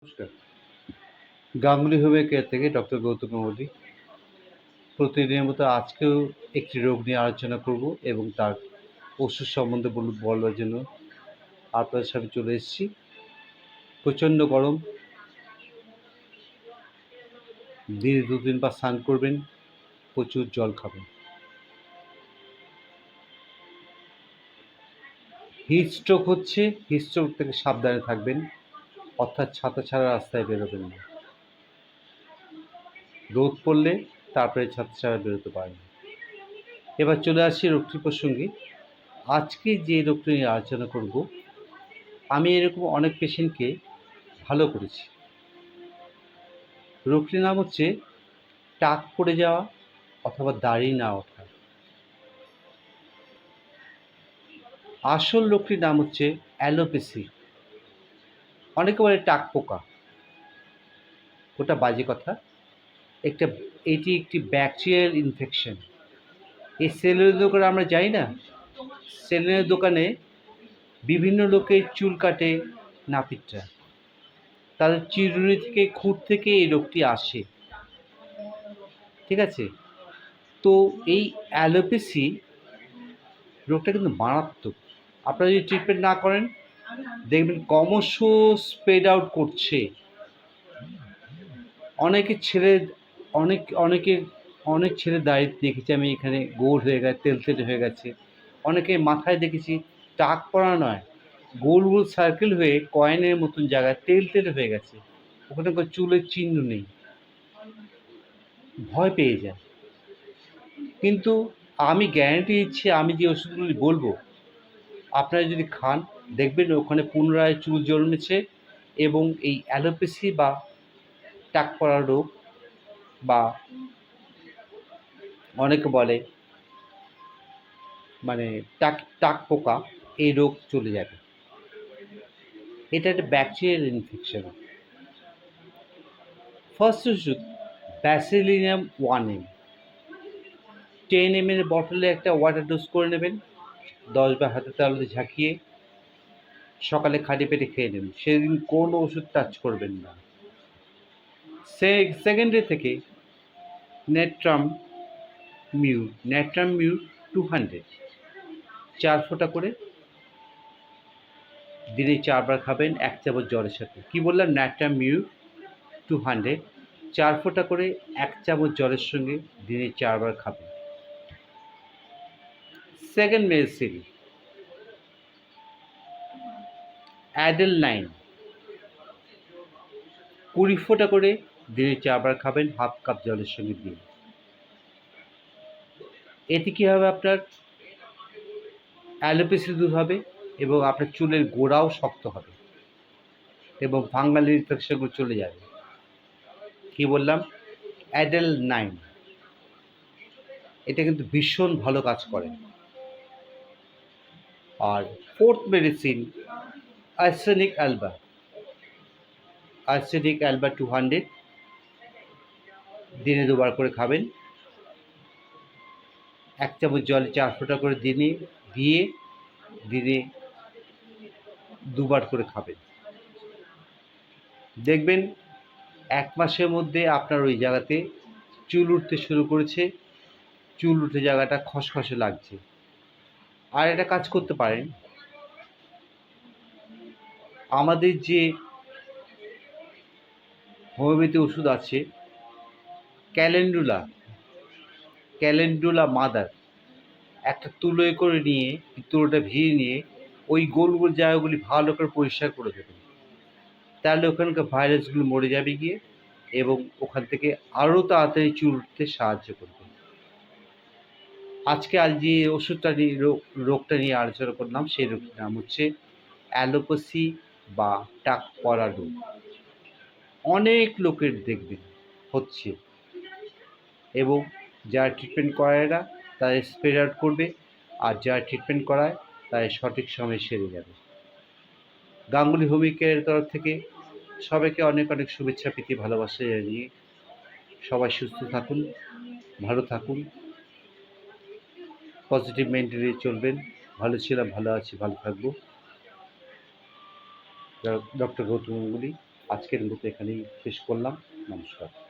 নমস্কার। Ganguly homeo care থেকে doctor Gautam Ganguly. প্রতিদিনের মতো আজকেও একটি রোগ নিয়ে আলোচনা করব এবং তার ওষুধ সম্বন্ধে বলবার জন্য আপনাদের সামনে চলে এসেছি। প্রচণ্ড গরম, দিনে 2-3 বার স্নান করবেন, প্রচুর জল খাবেন। হিট স্ট্রোক হচ্ছে, হিট স্ট্রোক থেকে সাবধানে থাকবেন, অর্থাৎ ছাতা ছাড়া রাস্তায় বেরোবেন না। রোদ পড়লে তারপরে ছাতা ছাড়া বেরোতে পারেন। এবার চলে আসছি রোগটি প্রসঙ্গে। আজকে যে রোগটি নিয়ে আলোচনা করব, আমি এরকম অনেক পেশেন্টকে ভালো করেছি। রোগটির নাম হচ্ছে টাক পড়ে যাওয়া অথবা দাড়ি না ওঠা। আসল রোগটির নাম হচ্ছে অ্যালোপেসি। অনেকে বলে টাক পোকা, ওটা বাজে কথা। এটি একটি ব্যাকটেরিয়াল ইনফেকশন। এই সেলুনের দোকানে আমরা যাই না, সেলুনের দোকানে বিভিন্ন লোকের চুল কাটে নাপিতরা, তাদের চিরুনি থেকে খুঁট থেকে এই রোগটি আসে। ঠিক আছে, তো এই অ্যালোপেসি রোগটা কিন্তু মারাত্মক। আপনারা যদি ট্রিটমেন্ট না করেন, দেখবেন ক্রমশ স্প্রেড আউট করছে। অনেক ছেলে দাড়ি দেখেছি আমি, এখানে গোল হয়ে গেছে, তেলতেলে হয়ে গেছে। অনেকে মাথায় দেখেছি টাক পড়া নয়, গোল গোল সার্কেল হয়ে কয়েনের মতন জায়গায় তেলতেলে হয়ে গেছে, ওখানে কোনো চুলের চিহ্ন নেই। ভয় পেয়ে যায়। কিন্তু আমি গ্যারান্টি দিচ্ছি, আমি যে ওষুধগুলি বলবো আপনারা যদি খান, দেখবেন ওখানে পুনরায় চুল জন্মেছে এবং এই অ্যালোপেসি বা টাক পড়া রোগ, বা অনেকে বলে মানে টাক পোকা, এই রোগ চলে যাবে। এটা একটা ব্যাকটেরিয়াল ইনফেকশন। ফার্স্ট ওষুধ ব্যাসিলিনাম 1 ml, 10 ml বটলে একটা ওয়াটার ডোজ করে নেবেন। 10 বার হাতে তালুতে ঝাঁকিয়ে সকালে খালি পেটে খেয়ে নেবেন। সেদিন কোনো ওষুধ টাচ করবেন না। সেকেন্ড ডে থেকে নেট্রাম মিউ 200, 4 ফোঁটা করে দিনে 4 বার খাবেন, 1 চামচ জলের সাথে। কি বললাম? নেট্রাম মিউ 200, 4 ফোঁটা করে 1 চামচ জলের সঙ্গে দিনে 4 বার খাবেন। সেকেন্ড মেডিসিন অ্যাডেল 9, 20 ফোঁটা করে দিনে 4 বার খাবেন, হাফ কাপ জলের সঙ্গে দিয়ে। এতে কী হবে? আপনার অ্যালোপেসি দূর হবে এবং আপনার চুলের গোড়াও শক্ত হবে এবং ফাঙ্গাল ইনফেকশনগুলো চলে যাবে। কি বললাম? অ্যাডেল 9, এটা কিন্তু ভীষণ ভালো কাজ করে। আর ফোর্থ মেডিসিন আর্সেনিক অ্যালবা 200, দিনে 2 বার করে খাবেন। 1 চামচ জলে 4 ফোঁটা করে দিয়ে দিনে 2 বার করে খাবেন। দেখবেন 1 মাসের মধ্যে আপনার ওই জায়গাতে চুল উঠতে শুরু করেছে, চুল উঠে জায়গাটা খসখসে লাগছে। আর একটা কাজ করতে পারেন, আমাদের যে হোমিওপ্যাথি ওষুধ আছে ক্যালেন্ডুলা মাদার, একটা তুলোয় করে নিয়ে, তুলোটা ভিজিয়ে নিয়ে ওই গোল গোল জায়গাগুলি ভালো করে পরিষ্কার করে দেবেন। তাহলে ওখানকার ভাইরাসগুলো মরে যাবে গিয়ে এবং ওখান থেকে আরও তাড়াতাড়ি চুল উঠতে সাহায্য করবে। আজ যে রোগটা নিয়ে আলোচনা করলাম, সেই রোগটির নাম হচ্ছে অ্যালোপেসি বা টাক পড়া রোগ। অনেক লোকের দেখবেন হচ্ছে, এবং যারা ট্রিটমেন্ট করায় না তাদের স্প্রেড আউট করবে, আর যারা ট্রিটমেন্ট করায় তাদের সঠিক সময়ে সেরে যাবে। গাঙ্গুলি হোমিও কেয়ারের তরফ থেকে সবাইকে অনেক অনেক শুভেচ্ছা, প্রীতি, ভালোবাসা জানিয়ে সবাই সুস্থ থাকুন, ভালো থাকুন, পজিটিভ মেন্টালি চলবেন। ভালো ছিলাম, ভালো আছি, ভালো থাকবো। ডক্টর গৌতম গাঙ্গুলি। আজকের মতো এখানেই শেষ করলাম। নমস্কার।